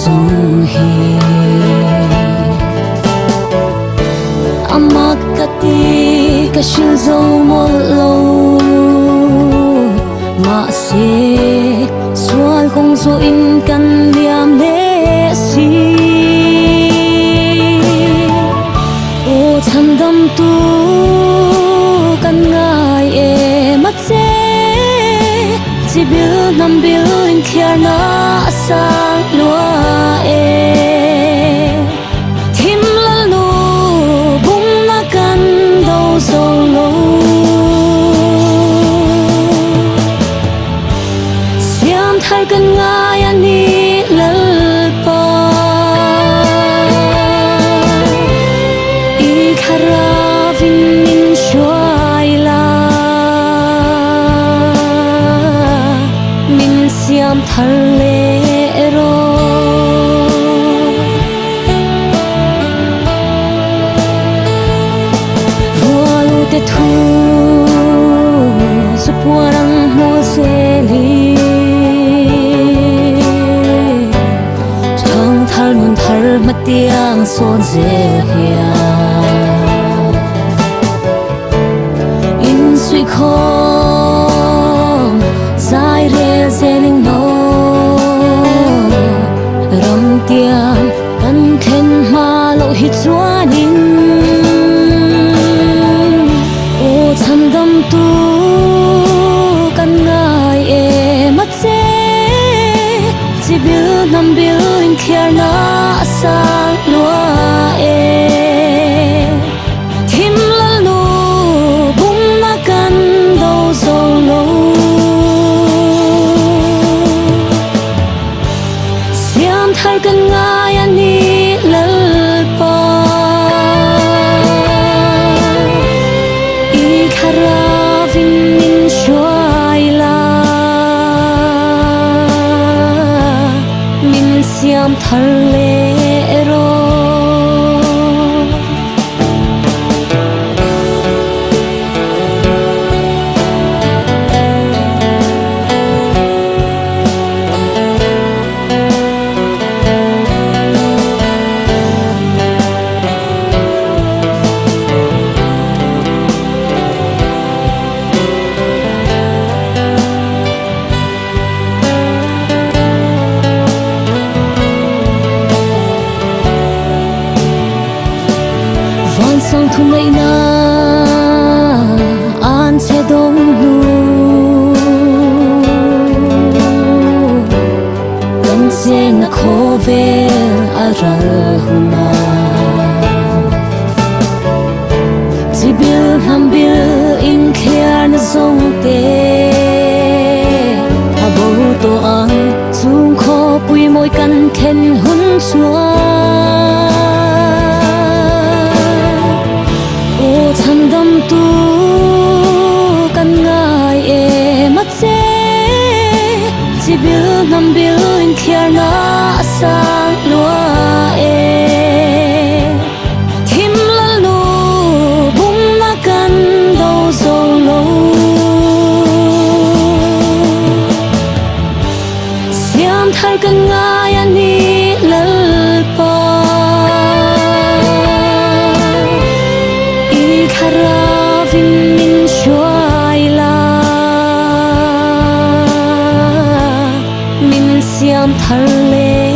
sung hi amakati ka shil zo mo lo ma se sual kong zo in kan liam le si o chan dam tu kan ngai e ma che chỉ biết nằm biết in kia na sang lúa e thím la lu bung na căn đầu dầu lâu xiêm thay cần ngai anh đi lal pa i khara vin in shuai la siam thar le ro rualu te thu su puarang mo se li thang thar nun thar matiang son zel hia in sui khom zai re zeling no ram tiang kan khen ma lo hi chuanin o chan dam tu kan ngai e ma che chi bil nam bil in khiar na sang lua e thim la lu bung na kan do zo lo thay cần ngai anh đi lal pa i khara vin in shuai la min siam thar le ro sang thu ngày na an che dong lu kan che na khove aral huna chỉ bil ham bil in kher na zong te abo to ang chung kho pui moi kan khen hun chua chan dam tu kan ngai e ma che chỉ biết nam bil in khiar na sang lua e thim la lu bung na kan do zo lo siam thar kan ngai anh đi lal pa khara vin in shuai la min siam thar le